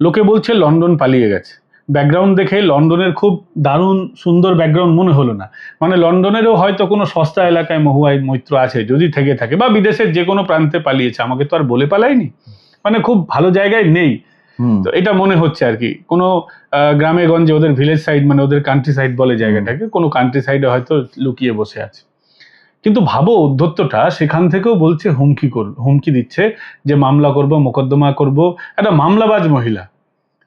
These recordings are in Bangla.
লোকে বলছে লন্ডন পালিয়ে গেছে। ব্যাকগ্রাউন্ড দেখে লন্ডনের খুব দারুণ সুন্দর ব্যাকগ্রাউন্ড মনে হলো না। মানে লন্ডনেরও হয়তো কোনো সস্তা এলাকায় মহুয়াই মৈত্র আছে যদি থেকে থাকে, বা বিদেশের যে কোনো প্রান্তে পালিয়েছে, আমাকে তো আর বলে পালায়নি, মানে খুব ভালো জায়গায় নেই। তো এটা মনে হচ্ছে আর কি, কোনো গ্রামে গঞ্জে ওদের ভিলেজ সাইড, মানে ওদের কান্ট্রি সাইড বলে জায়গাটাকে, কোনো কান্ট্রি সাইডে হয়তো লুকিয়ে বসে আছে। কিন্তু ভাবো উদ্ধত্তটা সেখান থেকেও বলছে হুমকি দিচ্ছে যে মামলা করব, মোকদ্দমা করব। একটা মামলাবাজ মহিলা,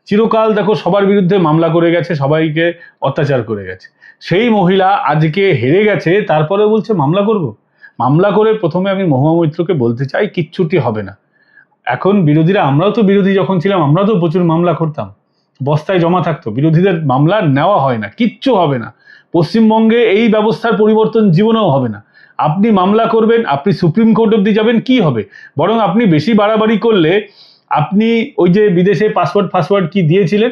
চিরকাল দেখো সবার বিরুদ্ধে মামলা করে গেছে, সবাইকে অত্যাচার করে গেছে। সেই মহিলা আজকে হেরে গেছে, তারপরে বলছে মামলা করব। মামলা করে প্রথমে আমি মহুয়া মৈত্রকে বলতে চাই কিচ্ছুটি হবে না। এখন বিরোধীরা, আমরাও তো বিরোধী যখন ছিলাম আমরাও তো প্রচুর মামলা করতাম, বস্তায় জমা থাকতো, বিরোধীদের মামলা নেওয়া হয় না, কিচ্ছু হবে না। পশ্চিমবঙ্গে এই ব্যবস্থার পরিবর্তন জীবনেও হবে না। আপনি মামলা করবেন, আপনি সুপ্রিম কোর্ট অব্দি যাবেন, কি হবে? বরং আপনি বেশি বাড়াবাড়ি করলে, আপনি ওই যে বিদেশে পাসওয়ার্ড কি দিয়েছিলেন,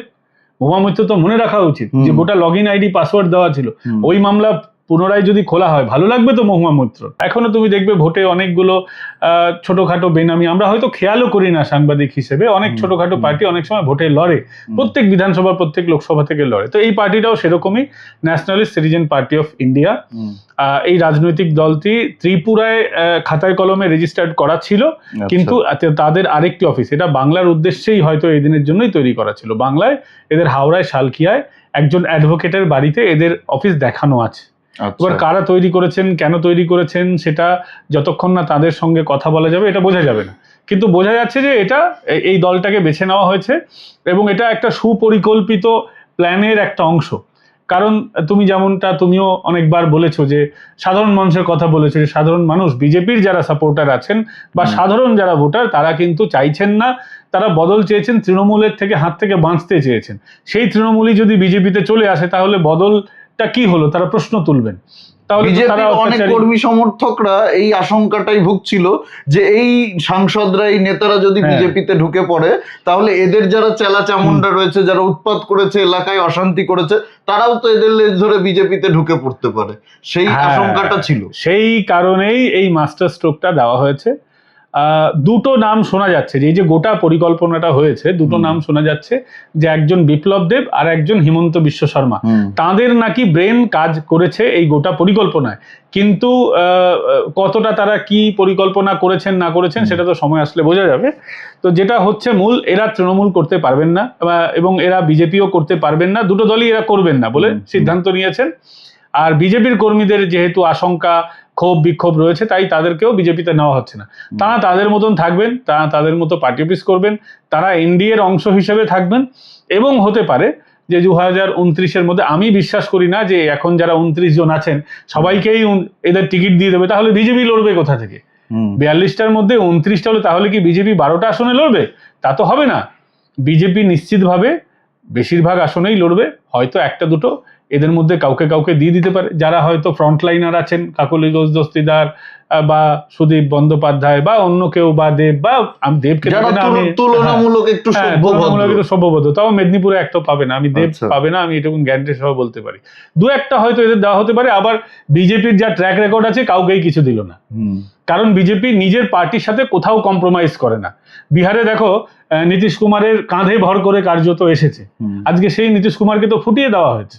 মহুয়া মৈত্র তো মনে রাখা উচিত যে গোটা লগ ইন আইডি পাসওয়ার্ড দেওয়া ছিল। ওই মামলা পুনরায় যদি খোলা হয়, ভালো লাগবে তো মহুয়া মৈত্র? এখনো তুমি দেখবে ভোটে অনেকগুলো ছোটখাটো বেনামি, আমরা হয়তো খেয়ালও করি না সাংবাদিক হিসেবে, অনেক ছোটখাটো পার্টি অনেক সময় ভোটে লড়ে, প্রত্যেক বিধানসভা প্রত্যেক লোকসভা থেকে লড়ে। তো এই পার্টিটাও সেরকমই, nationalist citizen party of India. এই রাজনৈতিক দলটি ত্রিপুরায় খাতায় কলমে রেজিস্টার্ড করা ছিল, কিন্তু তাদের আরেকটি অফিস, এটা বাংলার উদ্দেশ্যেই হয়তো এই দিনের জন্যই তৈরি করা ছিল। বাংলায় এদের হাওড়ায় শালকিয়ায় একজন অ্যাডভোকেটের বাড়িতে এদের অফিস দেখানো আছে। এবার কারা তৈরি করেছেন, কেন তৈরি করেছেন, সেটা যতক্ষণ না তাদের সঙ্গে কথা বলা যাবে এটা বোঝা যাবে না। কিন্তু বোঝা যাচ্ছে যে এটা এই দলটাকে বেছে নেওয়া হয়েছে এবং এটা একটা সুপরিকল্পিত প্ল্যানের একটা অংশ। কারণ তুমি যেমনটা তুমিও অনেকবার বলেছো যে সাধারণ মানুষের কথা বলেছো, যে সাধারণ মানুষ, বিজেপির যারা সাপোর্টার আছেন বা সাধারণ যারা ভোটার, তারা কিন্তু চাইছেন না, তারা বদল চেয়েছেন, তৃণমূলের থেকে হাত থেকে বাঁচতে চেয়েছেন। সেই তৃণমূলই যদি বিজেপিতে চলে আসে তাহলে বদলটা কি হলো, তারা প্রশ্ন তুলবেন। অনেক কর্মী সমর্থকরা এই আশঙ্কাটাই ভুগছিল যে এই সাংসদরা, এই নেতারা যদি বিজেপিতে ঢুকে পড়ে তাহলে এদের যারা চেলা চামুন্ডা রয়েছে, যারা উৎপাত করেছে, এলাকায় অশান্তি করেছে, তারাও তো এদের লেজ ধরে বিজেপিতে ঢুকে পড়তে পারে, সেই আশঙ্কাটা ছিল। সেই কারণেই এই মাস্টার স্ট্রোকটা দেওয়া হয়েছে। দুটো নাম শোনা যাচ্ছে, যে এই যে গোটা পরিকল্পনাটা হয়েছে, দুটো নাম শোনা যাচ্ছে, যে একজন বিপ্লব দেব আর একজন হিমন্ত বিশ্ব শর্মা। তাদের নাকি ব্রেন কাজ করেছে এই গোটা পরিকল্পনায়, কিন্তু কতটা তারা কি পরিকল্পনা করেছেন না করেছেন সেটা তো সময় আসলে বোঝা যাবে। তো যেটা হচ্ছে মূল, এরা তৃণমূল করতে পারবেন না এবং এরা বিজেপিও করতে পারবেন না, দুটো দলই এরা করবেন না বলে সিদ্ধান্ত নিয়েছেন। আর বিজেপির কর্মীদের যেহেতু আশঙ্কা, ক্ষোভ বিক্ষোভ রয়েছে, তাই তাদেরকেও বিজেপিতে নেওয়া হচ্ছে না। তারা তাদের মতন থাকবেন, তারা তাদের মতো পার্টি অফিস করবেন, তারা এনডিএর অংশ হিসেবে থাকবেন। এবং হতে পারে যে 2029-এর মধ্যে, আমি বিশ্বাস করি না যে এখন যারা 29 জন আছেন সবাইকেই এদের টিকিট দিয়ে দেবে, তাহলে বিজেপি লড়বে কোথা থেকে? 42টার মধ্যে 29টা হলে তাহলে কি বিজেপি 12টা আসনে লড়বে? তা তো হবে না। বিজেপি নিশ্চিতভাবে বেশিরভাগ আসনেই লড়বে, হয়তো একটা দুটো এদের মধ্যে কাউকে কাউকে দিয়ে দিতে পারে, যারা হয়তো ফ্রন্টলাইনার আছেন, কাকলি ঘোষ দস্তিদার বা সুদীপ বন্দ্যোপাধ্যায় বা অন্য কেউ, বা দেব, বা আমি দেবকে তুলনামূলক একটু সভ্যবোধ, তাও মেদিনীপুরে একটা পাবে না, আমি দেব পাবে না, আমি এটুকু গ্যারান্টি সহ বলতে পারি। দু একটা হয়তো এদের দেওয়া হতে পারে। আবার বিজেপির যা ট্র্যাক রেকর্ড আছে, কাউকেই কিছু দিল না, কারণ বিজেপি নিজের পার্টির সাথে কোথাও কম্প্রোমাইজ করে না। বিহারে দেখো নীতিশ কুমারের কাঁধে ভর করে কার্যত এসেছে, আজকে সেই নীতিশ কুমারকে তো ফুটিয়ে দেওয়া হয়েছে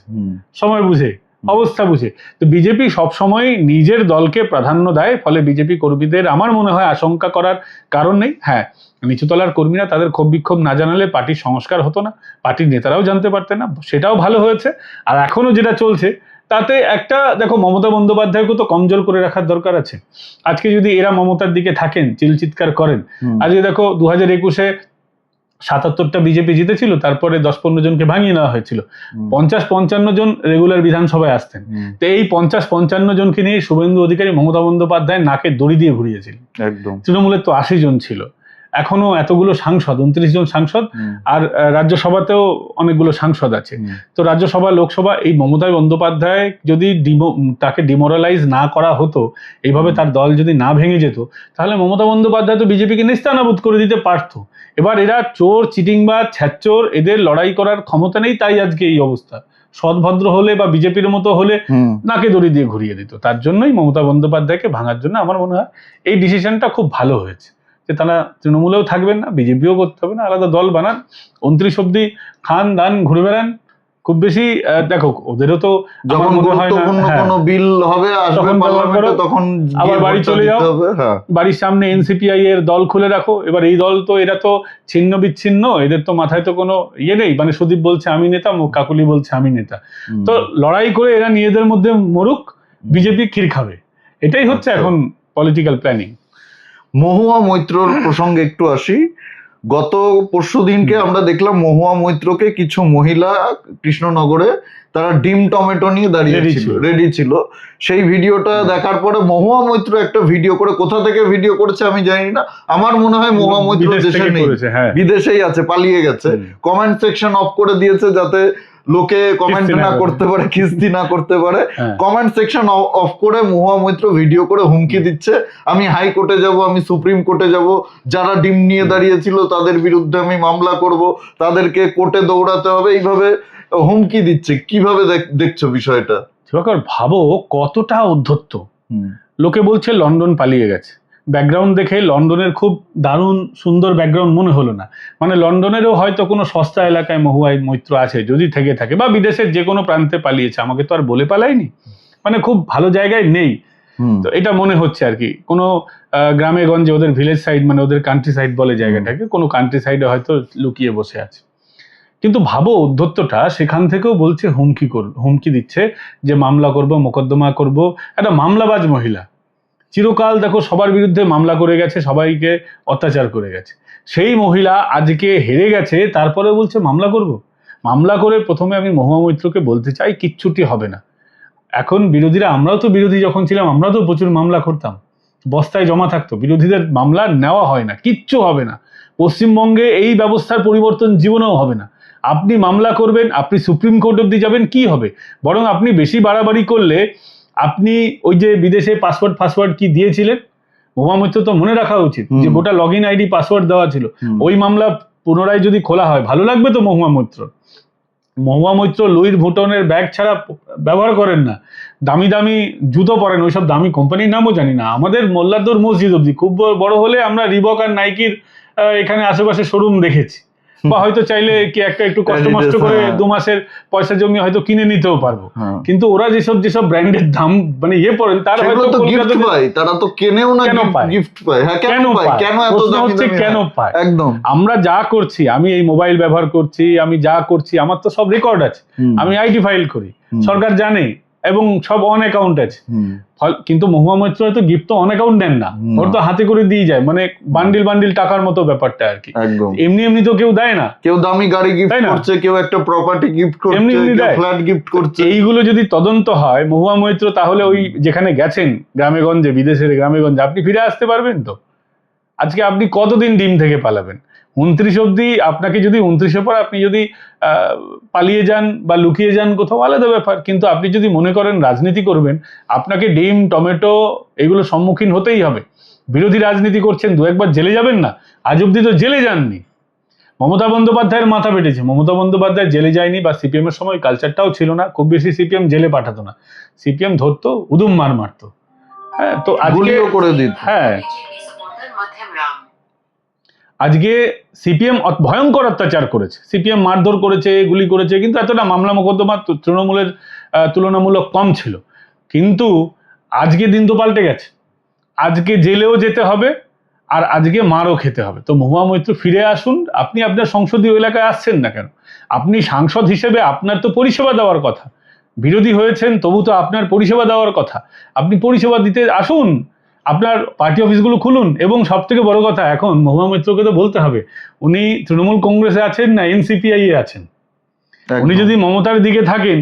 সময় বুঝে, অবস্থা বুঝে। তো বিজেপি সবসময় নিজের দলকে প্রাধান্য দেয়, ফলে বিজেপি কর্মীদের আমার মনে হয় আশঙ্কা করার কারণ নেই। হ্যাঁ, নিচুতলার কর্মীরা তাদের ক্ষোভ বিক্ষোভ না জানালে পার্টির সংস্কার হতো না, পার্টির নেতারাও জানতে পারতেন না, সেটাও ভালো হয়েছে। আর এখনো যেটা চলছে তাতে একটা দেখো, মমতা বন্দ্যোপাধ্যায়কে তো কমজোর করে রাখার দরকার আছে। আজকে যদি এরা মমতার দিকে থাকেন, চিৎকার করেন, আজকে দেখো 2021-এ 77টা বিজেপি জিতেছিল, তারপরে 10-15 জনকে ভাঙিয়ে নেওয়া হয়েছিল, 50-55 জন রেগুলার বিধানসভায় আসতেন। তো এই 50-55 জনকে নিয়ে শুভেন্দু অধিকারী মমতা বন্দ্যোপাধ্যায় নাকে দড়ি দিয়ে ঘুরিয়েছিল। একদম, তৃণমূলের তো 80 জন ছিল, এখনো এতগুলো সাংসদ, 29 জন সাংসদ, আর রাজ্যসভাতেও অনেকগুলো সাংসদ আছে। তো রাজ্যসভা, লোকসভা, এই মমতা বন্দ্যোপাধ্যায় যদি তাকে ডিমোরালাইজ না করা হতো, এইভাবে তার দল যদি না ভেঙে যেত, তাহলে মমতা বন্দ্যোপাধ্যায় তো বিজেপিকে নিস্তানাবুদ করে দিতে পারতো। এবার এরা চোর, চিটিংবাজ, ছ্যাচ্চোর, এদের লড়াই করার ক্ষমতা নেই, তাই আজকে এই অবস্থা। সৎভদ্র হলে বা বিজেপির মতো হলে নাকে দড়ি দিয়ে ঘুরিয়ে দিত। তার জন্যই মমতা বন্দ্যোপাধ্যায়কে ভাঙার জন্য আমার মনে হয় এই ডিসিশনটা খুব ভালো হয়েছে। যে তারা তৃণমূলেও থাকবেন না, বিজেপিও করতে হবে না, আলাদা দল বানান, 29 অব্দি খান দান ঘুরে বেড়ান। খুব বেশি দেখো ওদেরও তো যখন গুরুত্বপূর্ণ কোনো বিল হবে আসবে পার্লামেন্টে তখন আবার বাড়ি চলে যাও, বাড়ির সামনে এনসিপিআই এর দল খুলে রাখো। এবার এই দল তো এরা তো ছিন্ন বিচ্ছিন্ন, এদের তো মাথায় তো কোনো ইয়ে নেই, মানে সুদীপ বলছে আমি নেতা, কাকুলি বলছে আমি নেতা, তো লড়াই করে এরা নিজেদের মধ্যে মরুক, বিজেপি ক্ষীর খাবে, এটাই হচ্ছে এখন পলিটিক্যাল প্ল্যানিং। মহুয়া মৈত্রর প্রসঙ্গে একটু আসি। গত পরশু দিনকে আমরা দেখলাম মহুয়া মৈত্রকে কিছু মহিলা কৃষ্ণনগরে তারা ডিম টমেটো নিয়ে দাঁড়িয়েছিল, রেডি ছিল। সেই ভিডিওটা দেখার পরে মহুয়া মৈত্র একটা ভিডিও করে, কোথা থেকে ভিডিও করেছে আমি জানি না, আমার মনে হয় মহুয়া মৈত্র দেশে নেই, বিদেশেই আছে, পালিয়ে গেছে। কমেন্ট সেকশন অফ করে দিয়েছে যাতে লোকে কমেন্ট না করতে পারে, খিস্তি না করতে পারে। কমেন্ট সেকশন অফ করে মহুয়া মৈত্র ভিডিও করে হুমকি দিচ্ছে, আমি হাইকোর্টে যাব, আমি সুপ্রিম কোর্টে যাব, যারা ডিম নিয়ে দাঁড়িয়েছিল তাদের বিরুদ্ধে আমি মামলা করব, তাদেরকে কোর্টে দৌড়াতে হবে, এইভাবে হুমকি দিচ্ছে। কিভাবে দেখছো বিষয়টা? ভাবো কতটা উদ্ধত্ত। লোকে বলছে লন্ডন পালিয়ে গেছে, ব্যাকগ্রাউন্ড দেখে লন্ডনের খুব দারুণ সুন্দর ব্যাকগ্রাউন্ড মনে হলো না, মানে লন্ডনেরও হয়তো কোনো সস্তা এলাকায় মহুয়া মৈত্র আছে যদি থেকে থাকে, বা বিদেশের যে কোনো প্রান্তে পালিয়েছে, আমাকে তো আর বলে পালায়নি, মানে খুব ভালো জায়গায় নেই। তো এটা মনে হচ্ছে আর কি কোনো গ্রামে গঞ্জে, ওদের ভিলেজ সাইড মানে ওদের কান্ট্রি সাইড বলে জায়গাটাকে, কোনো কান্ট্রি সাইডে হয়তো লুকিয়ে বসে আছে। কিন্তু ভাবো উদ্ধত্তটা, সেখান থেকেও বলছে হুমকি দিচ্ছে যে মামলা করব, মোকদ্দমা করব। একটা মামলাবাজ মহিলা, চিরকাল দেখো সবার বিরুদ্ধে মামলা করে গেছে, সবাইকে অত্যাচার করে গেছে, সেই মহিলা আজকে হেরে গেছে, তারপরে বলছে মামলা করব। মামলা করে প্রথমে আমি মহুয়া মৈত্রকে বলতে চাই কিচ্ছুটি হবে না। এখন বিরোধীরা, আমরাও তো বিরোধী যখন ছিলাম আমরা তো প্রচুর মামলা করতাম, বস্তায় জমা থাকতো, বিরোধীদের মামলা নেওয়া হয় না, কিচ্ছু হবে না। পশ্চিমবঙ্গে এই ব্যবস্থার পরিবর্তন জীবনেও হবে না। আপনি মামলা করবেন, আপনি সুপ্রিম কোর্ট অব্দি যাবেন, কি হবে? বরং আপনি বেশি বাড়াবাড়ি করলে, আপনি ওই যে বিদেশে পাসওয়ার্ড কি দিয়েছিলেন, মহুয়া মৈত্র তো মনে রাখা উচিত যে গোটা লগ ইন আইডি পাসওয়ার্ড দেওয়া ছিল, ওই মামলা পুনরায় যদি খোলা হয় ভালো লাগবে তো মহুয়া মৈত্র লুইস ভুটনের ব্যাগ ছাড়া ব্যবহার করেন না, দামি দামি জুতো পরেন, ওইসব দামি কোম্পানির নামও জানি না। আমাদের মোল্লারদোর মসজিদ অব্দি খুব বড় হলে আমরা রিবক আর নাইকির এখানে আশেপাশে শোরুম দেখেছি, বা হয়তো চাইলে কি একটা একটু কষ্ট মষ্ট করে 2 মাসের পয়সা জমি হয়তো কিনে নিতেও পারবো। কিন্তু ওরা যেসব ব্র্যান্ডের দাম মানে ইয়ে পড়েন, তার হয়তো তারা তো কেনেও না, গিফট পায়। কেন এত দামি হচ্ছে, কেন পায়? একদম আমরা যা করছি, আমি এই মোবাইল ব্যবহার করছি, আমি যা করছি, আমার তো সব রেকর্ড আছে, আমি আইডি ফাইল করি, সরকার জানে, এবং সব অন অ্যাকাউন্ট আছে। কিন্তু মহুয়া মৈত্র হয়তো গিফট তো অন অ্যাকাউন্ট নেন না, ওর তো হাতে করে দিয়ে যায়, মানে বান্ডিল টাকার মতো ব্যাপারটা আর কি। এমনি তো কেউ দেয় না, কেউ দামি গাড়ি গিফট করছে, কেউ একটা প্রপার্টি গিফট করছে, কেউ ফ্ল্যাট গিফট করছে। এইগুলো যদি তদন্ত হয় মহুয়া মৈত্র, তাহলে ওই যেখানে গেছেন গ্রামে গঞ্জে, বিদেশের গ্রামে গঞ্জে, আপনি ফিরে আসতে পারবেন তো? আজকে আপনি কতদিন ডিম থেকে পালাবেন? 29 অব্দি আপনাকে যদি 29 পর আপনি যদি পালিয়ে যান বা লুকিয়ে যান কোথাও, আলাদা ব্যাপার। কিন্তু আপনি যদি মনে করেন রাজনীতি করবেন, আপনাকে ডিম টমেটো এগুলো সম্মুখীন হতেই হবে। বিরোধী রাজনীতি করছেন, 2-1 জেলে যাবেন না? আজ অব্দি তো জেলে যাননি। মমতা বন্দ্যোপাধ্যায়ের মাথা পেটেছে, মমতা বন্দ্যোপাধ্যায় জেলে যায়নি, বা সিপিএম এর সময় কালচারটাও ছিল না, খুব বেশি সিপিএম জেলে পাঠাতো না, সিপিএম ধরতো, উদুম মারতো। হ্যাঁ, তো আজকে করে দিত। হ্যাঁ, আজকে সিপিএম ভয়ঙ্কর অত্যাচার করেছে, সিপিএম মারধর করেছে, গুলি করেছে, কিন্তু এতটা মামলা মোকদ্দমা তৃণমূলের তুলনামূলক কম ছিল। কিন্তু আজকে দিন তো পাল্টে গেছে, আজকে জেলেও যেতে হবে, আর আজকে মারও খেতে হবে। তো মহুয়া মৈত্র ফিরে আসুন। আপনি আপনার সংসদীয় এলাকায় আসছেন না কেন? আপনি সাংসদ হিসেবে আপনার তো পরিষেবা দেওয়ার কথা, বিরোধী হয়েছেন তবু তো আপনার পরিষেবা দেওয়ার কথা, আপনি পরিষেবা দিতে আসুন, আপনার পার্টি অফিসগুলো খুলুন। এবং সব থেকে বড় কথা, এখন মহুয়া মৈত্রকে তো বলতে হবে, উনি তৃণমূল কংগ্রেসে আছেন না এনসিপিআই এ আছেন। উনি যদি মমতার দিকে থাকেন,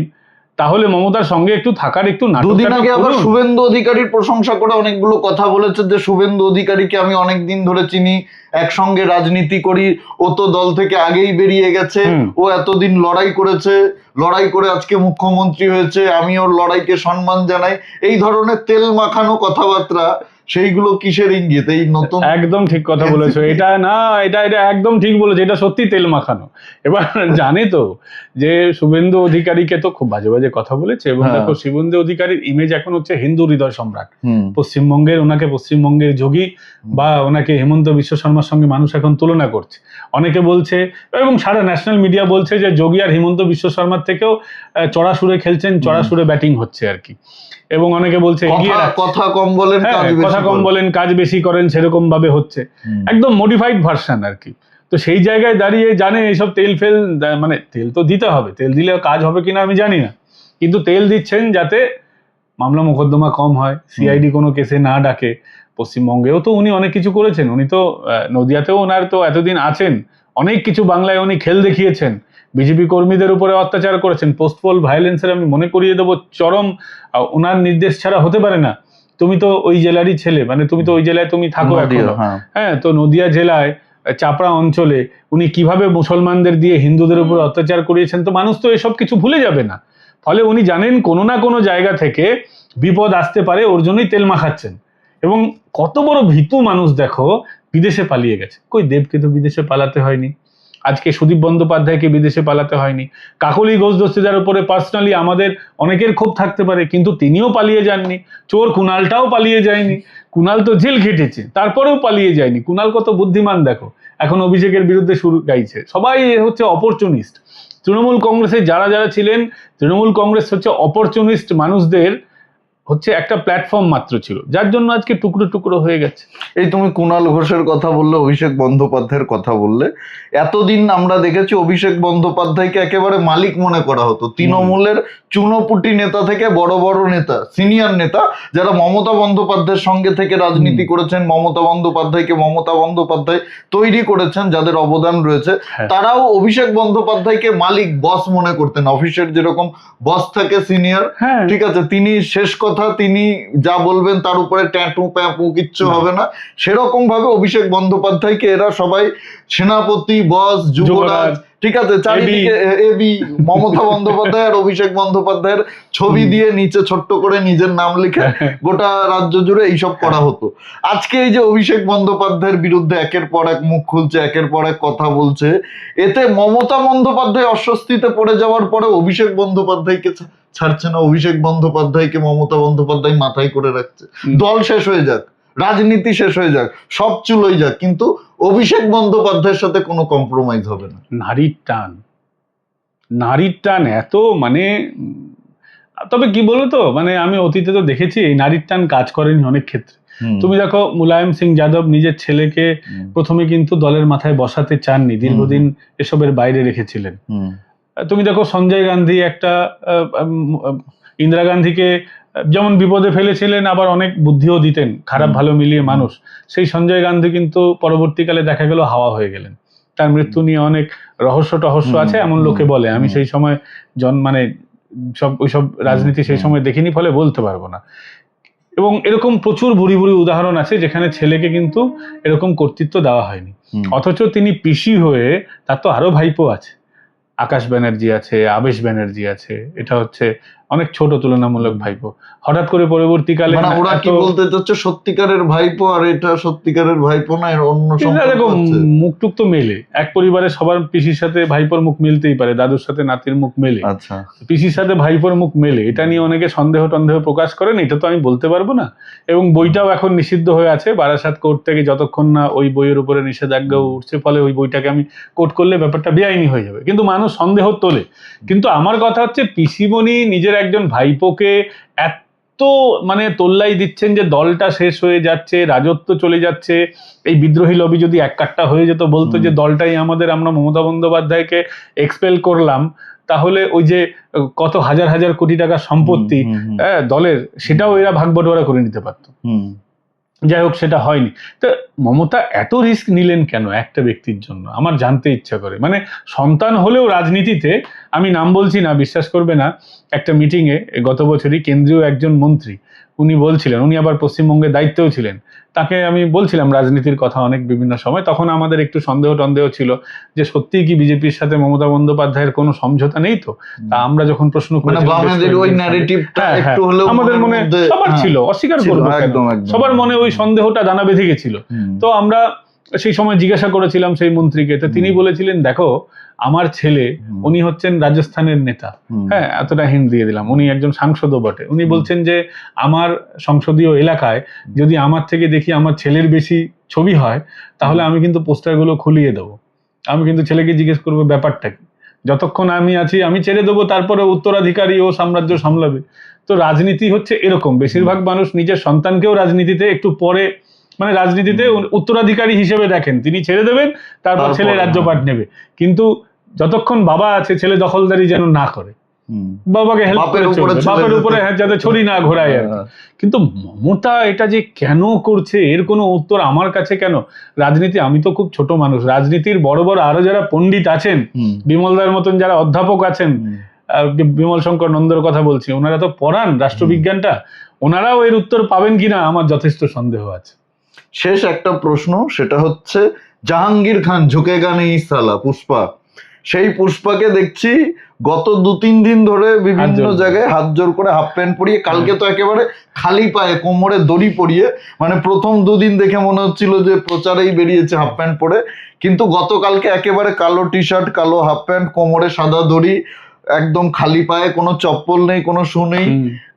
তাহলে মমতার সঙ্গে একটু থাকার একটু নাটক। দুদিন আগে আবার শুভেন্দু অধিকারীর প্রশংসা করে অনেকগুলো কথা বলেছে, যে শুভেন্দু অধিকারীকে আমি অনেক দিন ধরে চিনি, একসঙ্গে রাজনীতি করি, ও তো দল থেকে আগেই বেরিয়ে গেছে, ও এতদিন লড়াই করেছে, লড়াই করে আজকে মুখ্যমন্ত্রী হয়েছে, আমি ওর লড়াইকে সম্মান জানাই। এই ধরনের তেল মাখানো কথাবার্তা সেইগুলো কিসের ইঙ্গিত? এই নতুন একদম ঠিক কথা বলেছো, এটা না, এটা এটা একদম ঠিক বলেছো, এটা সত্যি তেল মাখানো। এবার জানে তো যে শুভেন্দু অধিকারীকে তো খুব বাজে বাজে কথা বলেছে, এবং দেখো শুভেন্দু অধিকারীর ইমেজ এখন হচ্ছে হিন্দু হৃদয় সম্রাট পশ্চিমবঙ্গের, ওনাকে পশ্চিমবঙ্গের যোগী বা ওনাকে হেমন্ত বিশ্ব শর্মার সঙ্গে মানুষ এখন তুলনা করছে। অনেকে বলছে এবং সারা ন্যাশনাল মিডিয়া বলছে যে যোগী আর হেমন্ত বিশ্ব শর্মার থেকেও চড়া সুরে খেলছেন, চড়া সুরে ব্যাটিং হচ্ছে আর কি। এবং অনেকে বলছে কথা কম বলেন, কথা কম বলেন, কাজ বেশি করেন, সেরকম ভাবে হচ্ছে, একদম মডিফাইড ভার্সন আর কি। তো সেই জায়গায় দাঁড়িয়ে জানে এইসব তেল ফেল, মানে তেল তো দিতে হবে, তেল দিলে কাজ হবে কিনা আমি জানি না, কিন্তু তেল দিচ্ছেন যাতে মামলা মোকদ্দমা কম হয়, সিআইডি কোনো কেসে না ডাকে। পশ্চিমবঙ্গেও তো উনি অনেক কিছু করেছেন, উনি তো নদিয়াতেও ওনার তো এতদিন আছেন, অনেক কিছু বাংলায় উনি খেল দেখিয়েছেন, বিজেপি কর্মীদের উপরে অত্যাচার করেছেন, পোস্টপোল ভায়োলেন্সের আমি মনে করিয়ে দেবো চরম, ওনার নির্দেশ ছাড়া হতে পারে না। তুমি তো ওই জেলারই ছেলে, মানে তুমি তো ওই জেলায় তুমি থাকো এখনো, হ্যাঁ, তো নদিয়া জেলায় চাপড়া অঞ্চলে উনি কিভাবে মুসলমানদের দিয়ে হিন্দুদের উপর অত্যাচার করিয়েছেন, তো মানুষ তো এসব কিছু ভুলে যাবে না। ফলে উনি জানেন কোনো না কোনো জায়গা থেকে বিপদ আসতে পারে, ওর জন্যই তেল মাখাচ্ছেন। এবং কত বড় ভীতু মানুষ দেখো, বিদেশে পালিয়ে গেছে। কই দেবকে তো বিদেশে পালাতে হয়নি, আজকে সুদীপ বন্দ্যোপাধ্যায়কে বিদেশে পালাতে হয়নি, কাকলি ঘোষ দস্তিদার উপরে পার্সোনালি আমাদের অনেকের ক্ষোভ থাকতে পারে, কিন্তু তিনিও পালিয়ে যাননি। চোর কুণালটাও পালিয়ে যায়নি, কুণাল তো জেল খেটেছে, তারপরেও পালিয়ে যায়নি। কুণাল কত বুদ্ধিমান দেখো, এখন অভিষেকের বিরুদ্ধে সুর গাইছে। সবাই হচ্ছে অপরচুনিস্ট। তৃণমূল কংগ্রেসে যারা যারা ছিলেন, তৃণমূল কংগ্রেস হচ্ছে অপরচুনিস্ট মানুষদের হচ্ছে একটা প্ল্যাটফর্ম মাত্র ছিল, যার জন্য আজকে টুকরো টুকরো হয়ে গেছে। এই তুমি কুণাল ঘোষের কথা বললে, অভিষেক বন্দ্যোপাধ্যায়ের কথা বললে, এতদিন আমরা দেখেছি অভিষেক বন্দ্যোপাধ্যায়কে একেবারে মালিক মনে করা হতো। তৃণমূলের চুনোপুটি নেতা থেকে বড় বড় নেতা, সিনিয়র নেতা, যারা মমতা বন্দ্যোপাধ্যায়ের সঙ্গে থেকে রাজনীতি করেছেন, মমতা বন্দ্যোপাধ্যায়কে মমতা বন্দ্যোপাধ্যায় তৈরি করেছেন, যাদের অবদান রয়েছে, তারাও অভিষেক বন্দ্যোপাধ্যায়কে মালিক, বস মনে করতেন। অফিসের যেরকম বস থাকে সিনিয়র, ঠিক আছে, তিনি শেষ কথা, তিনি যা বলবেন তার উপরে ট্যাটু প্যাপু কিচ্ছু হবে না, সেরকম ভাবে অভিষেক বন্দ্যোপাধ্যায়কে এরা সবাই সেনাপতি, বস, যুবরাজ, ঠিক আছে, চারিদিকে এবি মমতা বন্দ্যোপাধ্যায় আর অভিষেক বন্দ্যোপাধ্যায়ের ছবি দিয়ে নিচে ছোট্ট করে নিজের নাম লিখে গোটা রাজ্য জুড়ে এইসব করা হতো। আজকে এই যে অভিষেক বন্দ্যোপাধ্যায়ের বিরুদ্ধে একের পর এক মুখ খুলছে, একের পর এক কথা বলছে, এতে মমতা বন্দ্যোপাধ্যায় অস্বস্তিতে পড়ে যাওয়ার পরে অভিষেক বন্দ্যোপাধ্যায়কে ছাড়ছে না, অভিষেক বন্দ্যোপাধ্যায়কে মমতা বন্দ্যোপাধ্যায় মাথায় করে রাখছে। দল শেষ হয়ে যাক, রাজনীতি শেষ হয়ে যাক, সব চুলোই যাক, কিন্তু অভিষেক বন্দ্যোপাধ্যায়ের সাথে কোনো কম্প্রোমাইজ হবে না। নারীর টান এত, মানে তবে কি বলতো, মানে আমি অতীতে তো দেখেছি এই নারীর টান কাজ করেনি অনেক ক্ষেত্রে। তুমি দেখো মুলায়ম সিং যাদব নিজের ছেলেকে প্রথমে কিন্তু দলের মাথায় বসাতে চাননি, দীর্ঘদিন এসবের বাইরে রেখেছিলেন। তুমি দেখো সঞ্জয় গান্ধী একটা ইন্দিরা গান্ধীকে যেমন বিপদে ফেলেছিলেন, আবার অনেক বুদ্ধিও দিতেন, খারাপ ভালো মিলিয়ে মানুষ। সেই সঞ্জয় গান্ধী কিন্তু পরবর্তীকালে দেখা গেল হাওয়া হয়ে গেলেন। তার মৃত্যু নিয়ে অনেক রহস্য আছে, এমন লোকে বলে। আমি সেই সময় মানে ওইসব রাজনীতি সেই সময় দেখিনি, ফলে বলতে পারবো না। এবং এরকম প্রচুর ভুরি ভুরি উদাহরণ আছে যেখানে ছেলেকে কিন্তু এরকম কর্তৃত্ব দেওয়া হয়নি, অথচ তিনি পিসি হয়ে, তার তো আরো ভাইপো আছে, আকাশ ব্যানার্জি আছে, আবেশ ব্যানার্জি আছে, এটা হচ্ছে অনেক ছোট তুলনামূলক ভাইপো। হঠাৎ করে পরবর্তীকালে ওরা কি বলতে চাচ্ছে, সত্যিকারের ভাইপো আর এটা সত্যিকারের ভাইপো না, এর অন্য দেখো মুখ টুক তো মেলে, এক পরিবারে সবার পিসির সাথে ভাইপোর মুখ মিলতেই পারে, দাদুর সাথে নাতির মুখ মেলে, আচ্ছা, পিসির সাথে ভাইপোর মুখ মেলে, এটা নিয়ে অনেকে সন্দেহ প্রকাশ করেন, এটা তো আমি বলতে পারবো না। এবং বইটাও এখন নিষিদ্ধ হয়ে আছে বারাসাত কোর্ট থেকে, যতক্ষণ না ওই বইয়ের উপরে নিষেধাজ্ঞা উঠছে, ফলে ওই বইটাকে আমি কোর্ট করলে ব্যাপারটা বেআইনি হয়ে যাবে, কিন্তু মানুষ সন্দেহ তোলে। কিন্তু আমার কথা হচ্ছে, পিসিমণি নিজের একজন ভাইপোকে এত মানে তোল্লাই দিচ্ছেন যে দলটা শেষ হয়ে যাচ্ছে, রাজত্ব চলে যাচ্ছে। এই বিদ্রোহী লবি যদি এক কাট্টা হয়ে যেত, বলতো যে দলটাই আমাদের, আমরা মমতা বন্দ্যোপাধ্যায়কে এক্সপেল করলাম, তাহলে ওই যে কত হাজার হাজার কোটি টাকার সম্পত্তি দলের, সেটাও এরা ভাগ বটোয়ারা করে নিতে পারতো। যাই হোক, সেটা হয়নি। তো মমতা এত রিস্ক নিলেন কেন একটা ব্যক্তির জন্য, আমার জানতে ইচ্ছা করে। মানে সন্তান হলেও রাজনীতিতে, আমি নাম বলছি না, বিশ্বাস করবে না, একটা মিটিংয়ে গত বছরই কেন্দ্রীয় একজন মন্ত্রী উনি বলছিলেন, উনি আবার পশ্চিমবঙ্গের দায়িত্বেও ছিলেন, তাকে আমি বলছিলাম রাজনীতির কথা অনেক বিভিন্ন সময়, তখন আমাদের একটু সন্দেহ টন্দেহ ছিল যে সত্যিই কি বিজেপির সাথে মমতা বন্দ্যোপাধ্যায়ের কোনো সমঝোতা নেই তো। তা আমরা যখন প্রশ্ন করেছিলাম, আমাদের মনে সবার ছিল, অস্বীকার করবো কেন, সবার মনে ওই সন্দেহটা দানা বেঁধে গেছিল। তো আমরা সেই সময় জিজ্ঞাসা করেছিলাম সেই মন্ত্রীকে, তো তিনি বলেছিলেন দেখো আমার ছেলে, উনি হচ্ছেন রাজস্থানের নেতা, হ্যাঁ এতটা হিন্ট দিয়ে দিলাম, উনি একজন সাংসদও বটে, উনি বলছেন যে আমার সংসদীয় এলাকায় যদি আমার থেকে দেখি আমার ছেলের বেশি ছবি হয় তাহলে আমি কিন্তু পোস্টারগুলো খুলিয়ে দেবো, আমি কিন্তু ছেলেকে জিজ্ঞেস করবো ব্যাপারটা কি, যতক্ষণ আমি আছি আমি ছেড়ে দেবো, তারপরে উত্তরাধিকারী ও সাম্রাজ্য সামলাবে। তো রাজনীতি হচ্ছে এরকম, বেশিরভাগ মানুষ নিজের সন্তানকেও রাজনীতিতে একটু পরে, মানে রাজনীতিতে উত্তরাধিকারী হিসেবে দেখেন, তিনি ছেড়ে দেবেন তারপর ছেলে রাজ্যপাট নেবে, কিন্তু যতক্ষণ বাবা আছে ছেলে দখলদারি যেন না করে, বাবাকে হেল্প করে চলবে, বাপের উপরে যাতে ছড়ি না ঘোরায় আর কি। কিন্তু মমতা এটা যে কেন করছে এর কোনো উত্তর আমার কাছে কেন, রাজনীতি, আমি তো খুব ছোট মানুষ, রাজনীতির বড় বড় আরো যারা পণ্ডিত আছেন, বিমলদার মতন যারা অধ্যাপক আছেন, বিমল শঙ্কর নন্দর কথা বলছি, ওনারা তো পড়ান রাষ্ট্রবিজ্ঞানটা, ওনারাও এর উত্তর পাবেন কিনা আমার যথেষ্ট সন্দেহ আছে। শেষ একটা প্রশ্ন, সেটা হচ্ছে জাহাঙ্গীর খান ঝুঁকেগা নেই সালা পুষ্পা, সেই পুষ্পাকে দেখছি গত 2-3 দিন ধরে বিভিন্ন জায়গায় হাত জোর করে হাফ প্যান্ট পরিয়ে, কালকে তো একেবারে খালি পায়ে কোমরে দড়ি পরিয়ে, মানে প্রথম 2 দিন দেখে মনে হচ্ছিল যে প্রচারেই বেরিয়েছে হাফ প্যান্ট পরে, কিন্তু গতকালকে একেবারে কালো টি শার্ট, কালো হাফ প্যান্ট, কোমরে সাদা দড়ি, একদম খালি পায়ে, কোনো চপ্পল নেই, কোনো শু নেই,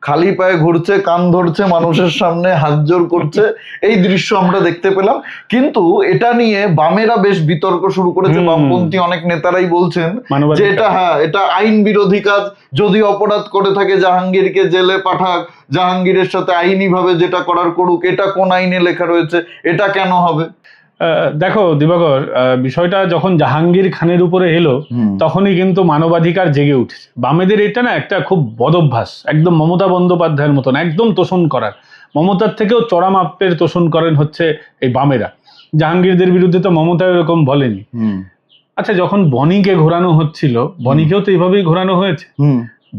খালি পায়ে ঘুরছে, কান ধরছে, মানুষের সামনে হাত জোর করছে, এই দৃশ্য আমরা দেখতে পেলাম। কিন্তু এটা নিয়ে বামেরা বেশ বিতর্ক শুরু করেছে, বামপন্থী অনেক নেতারাই বলছেন যে এটা, হ্যাঁ এটা আইন বিরোধী কাজ, যদি অপরাধ করে থাকে জাহাঙ্গীরকে জেলে পাঠাক, জাহাঙ্গীরের সাথে আইনি ভাবে যেটা করার করুক, এটা কোন আইনে লেখা রয়েছে, এটা কেন হবে? দেখো দিবাকর, বিষয়টা যখন জাহাঙ্গীর খানের উপরে এলো তখনই কিন্তু মানবাধিকার জেগে উঠেছে। বামেদের এটা না একটা খুব বদভ্যাস, একদম মমতা বন্দ্যোপাধ্যায়ের মতন একদম তোষণ করার, মমতার থেকেও চড়া মাপের তোষণ করেন হচ্ছে এই বামেরা। জাহাঙ্গীরদের বিরুদ্ধে তো মমতা এরকম বলেনি। আচ্ছা, যখন বনিকে ঘোরানো হচ্ছিল, বনিকেও তো এইভাবেই ঘোরানো হয়েছে,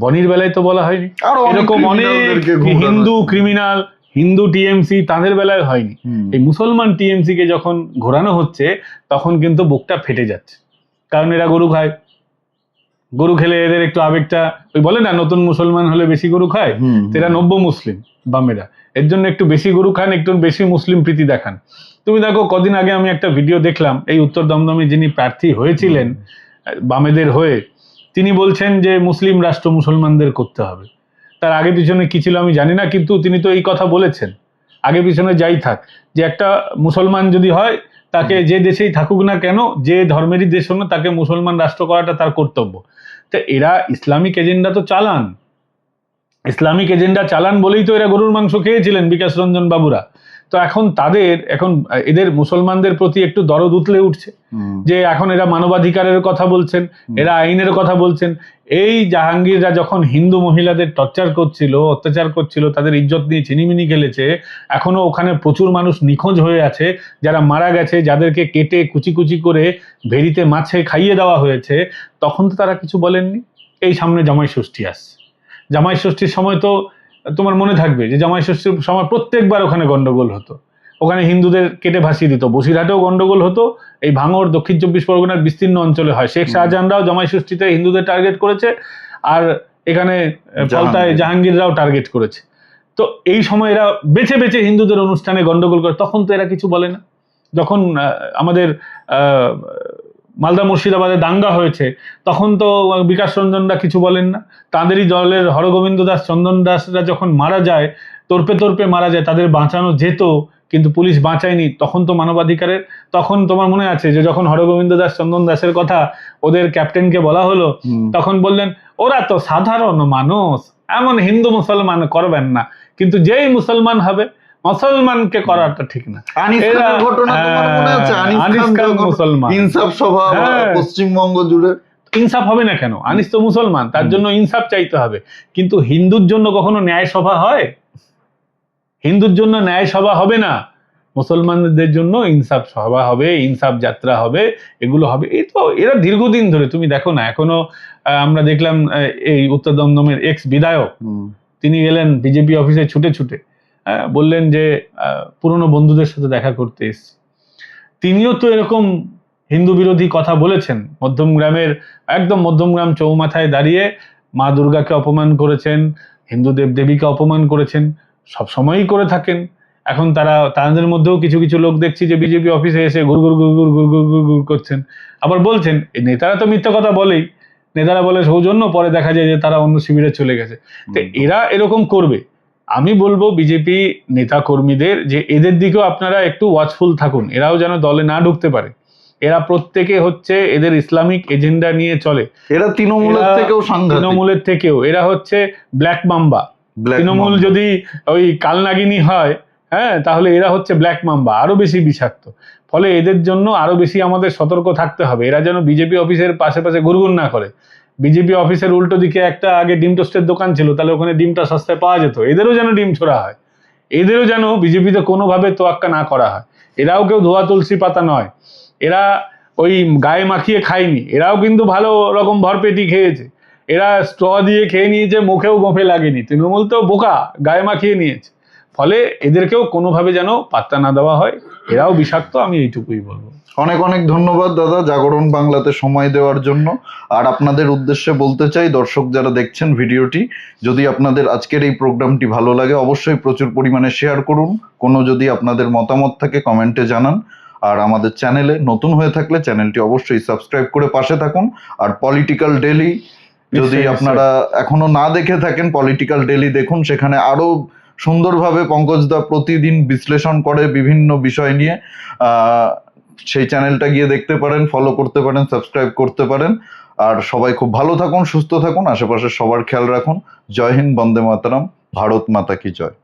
বনির বেলায় তো বলা হয়নি এরকম অনেক হিন্দু ক্রিমিনাল, হিন্দু টিএমসি, তাদের বেলায় হয়নি। এই মুসলমান টিএমসি কে যখন ঘোরানো হচ্ছে তখন কিন্তু বুকটা ফেটে যাচ্ছে, কারণ এরা গরু খায়, গরু খেলে এদের একটু আবেগটা, ওই বলে না নতুন মুসলমান হলে বেশি গরু খায়, এরা নব্য মুসলিম বামেরা, এর জন্য একটু বেশি গরু খান, একটু বেশি মুসলিম প্রীতি দেখান। তুমি দেখো কদিন আগে আমি একটা ভিডিও দেখলাম, এই উত্তর দমদমে যিনি প্রার্থী হয়েছিলেন বামেদের হয়ে, তিনি বলছেন যে মুসলিম রাষ্ট্র মুসলমানদের করতে হবে। তার আগে পিছনে কি ছিল আমি জানি না, কিন্তু তিনি তো এই কথা বলেছেন, আগে পিছনে যাই থাক, যে একটা মুসলমান যদি হয় তাকে যে দেশেই থাকুক না কেন, যে ধর্মেরই দেশ হোক না, তাকে মুসলমান রাষ্ট্র করাটা তার কর্তব্য। তো এরা ইসলামিক এজেন্ডা তো চালান, ইসলামিক এজেন্ডা চালান বলেই তো এরা গরুর মাংস খেয়েছিলেন বিকাশ রঞ্জন বাবুরা। তো এখন এদের মুসলমানদের প্রতি একটু দরদ উতলে উঠছে, যে এখন এরা মানবাধিকারের কথা বলছেন, এরা আইনের কথা বলছেন। এই জাহাঙ্গীররা যখন হিন্দু মহিলাদের টর্চার করছিল, অত্যাচার করছিল, তাদের ইজ্জত নিয়ে ছিনিমিনি খেলেছে, এখনো ওখানে প্রচুর মানুষ নিখোঁজ হয়ে আছে, যারা মারা গেছে, যাদেরকে কেটে কুচি কুচি করে ভেড়িতে মাছে খাইয়ে দেওয়া হয়েছে, তখন তো তারা কিছু বলেননি। এই সামনে জামাই ষষ্ঠী আসছে, জামাই ষষ্ঠীর সময় তো তোমার মনে থাকবে যে জামাই ষষ্ঠীর সময় প্রত্যেকবার ওখানে গন্ডগোল হতো, ওখানে হিন্দুদের কেটে ভাসিয়ে দিত, বসিরহাটেও গন্ডগোল হতো, এই ভাঙড় দক্ষিণ 24 পরগনার বিস্তীর্ণ অঞ্চলে হয়। শেখ শাহজাহানরাও জামাই ষষ্ঠীতে হিন্দুদের টার্গেট করেছে, আর এখানে ফলতায় জাহাঙ্গীররাও টার্গেট করেছে। তো এই সময় এরা বেছে বেছে হিন্দুদের অনুষ্ঠানে গন্ডগোল করে, তখন তো এরা কিছু বলে না। যখন আমাদের মালদা মুর্শিদাবাদে দাঙ্গা হয়েছে, তখন তো বিকাশ রঞ্জনরা কিছু বলেন না। তাঁদেরই দলের হরগোবিন্দ দাস, চন্দন দাসরা যখন মারা যায়, তোরপে তোরপে মারা যায়, তাদের বাঁচানো যেত কিন্তু পুলিশ বাঁচায়নি, তখন তো মানবাধিকারের, তখন তোমার মনে আছে যে যখন হরগোবিন্দ দাস, চন্দন দাসের কথা ওদের ক্যাপ্টেনকে বলা হলো, তখন বললেন ওরা তো সাধারণ মানুষ, এমন হিন্দু মুসলমান করবেন না, কিন্তু যেই মুসলমান হবে মুসলমানকে করাটা ঠিক না। ইনসাফ সভা পশ্চিমবঙ্গ জুড়ে, ইনসাফ হবে না কেন? আনিস তো মুসলমান, তার জন্য ইনসাফ চাইতে হবে, কিন্তু হিন্দুর জন্য কখনো ন্যায় সভা হয়? হিন্দুর জন্য ন্যায় সভা হবে না, মুসলমানদের জন্য ইনসাফ সভা হবে, ইনসাফ যাত্রা হবে, এগুলো হবে। এই তো এরা দীর্ঘদিন ধরে, তুমি দেখো না, এখনো আমরা দেখলাম এই উত্তর দমদমের এক্স বিধায়ক, তিনি গেলেন বিজেপি অফিসে ছুটে ছুটে, বললেন যে পুরনো বন্ধুদের সাথে দেখা করতে এসেছি। তিনিও তো এরকম হিন্দু বিরোধী কথা বলেছেন, মধ্যমগ্রাম চৌমাথায় দাঁড়িয়ে মা দুর্গাকে অপমান করেছেন, হিন্দু দেবদেবীকে অপমান করেছেন, সবসময়ই করে থাকেন। এখন তাদের মধ্যেও কিছু কিছু লোক দেখছি যে বিজেপি অফিসে এসে ঘুর ঘুর ঘুর ঘুর ঘুর ঘুর ঘুর ঘুর করছেন, আবার বলছেন নেতারা তো মিথ্যা কথা বলেই, নেতারা বলে সৌজন্য, পরে দেখা যায় যে তারা অন্য শিবিরে চলে গেছে। তো এরা এরকম করবে। আমি বলবো বিজেপি নেতা কর্মীদের যে এদের দিকেও আপনারা একটু ওয়াচফুল থাকুন, এরাও যেন দলে না ঢুকতে পারে। এরা প্রত্যেকে হচ্ছে এদের ইসলামিক এজেন্ডা নিয়ে চলে। এরা তৃণমূলের থেকেও এরা হচ্ছে ব্ল্যাক মাম্বা। তৃণমূল যদি ওই কালনাগিনী হয়, তাহলে এরা হচ্ছে ব্ল্যাক মাম্বা, আরো বেশি বিষাক্ত। ফলে এদের জন্য আরো বেশি আমাদের সতর্ক থাকতে হবে। এরা যেন বিজেপি অফিসের পাশে ঘুরঘুর না করে। বিজেপি অফিসের উল্টো দিকে একটা আগে ডিম টোস্টের দোকান ছিল, তাহলে ওখানে ডিমটা সস্তায় পাওয়া যেত। এদেরও যেন ডিম ছোড়া হয়, এদেরও যেন বিজেপিতে কোনোভাবে তোয়াক্কা না করা হয়। এরাও কেউ ধোয়া তুলসী পাতা নয়, এরা ওই গায়ে মাখিয়ে খায়নি, এরাও কিন্তু ভালো রকম ভরপেটি খেয়েছে। এরা স্ট্র দিয়ে খেয়ে নিয়েছে, মুখেও গোঁফে লাগেনি। তৃণমূল তো বোকা, গায়ে মাখিয়ে নিয়েছে। ফলে এদেরকেও কোনোভাবে যেন পাত্তা না দেওয়া হয়, এরাও বিষাক্ত, আমি এইটুকুই বলবো। অনেক অনেক ধন্যবাদ দাদা জাগরণ বাংলাতে সময় দেওয়ার জন্য। আর আপনাদের উদ্দেশ্যে বলতে চাই, দর্শক যারা দেখছেন ভিডিওটি, যদি আপনাদের আজকের এই প্রোগ্রামটি ভালো লাগে অবশ্যই প্রচুর পরিমাণে শেয়ার করুন। কোনো যদি আপনাদের মতামত থাকে কমেন্টে জানান। আর আমাদের চ্যানেলে নতুন হয়ে থাকলে চ্যানেলটি অবশ্যই সাবস্ক্রাইব করে পাশে থাকুন। আর পলিটিক্যাল ডেইলি যদি আপনারা এখনো না দেখে থাকেন, পলিটিক্যাল ডেইলি দেখুন, সেখানে আরো সুন্দরভাবে পঙ্কজদা প্রতিদিন বিশ্লেষণ করে বিভিন্ন বিষয় নিয়ে। সেই চ্যানেলটা গিয়ে দেখতে পারেন, ফলো করতে পারেন, সাবস্ক্রাইব করতে পারেন। আর সবাই খুব ভালো থাকুন, সুস্থ থাকুন, আশেপাশে সবার খেয়াল রাখুন। জয় হিন্দ, বন্দে মাতরম, ভারত মাতা কি জয়।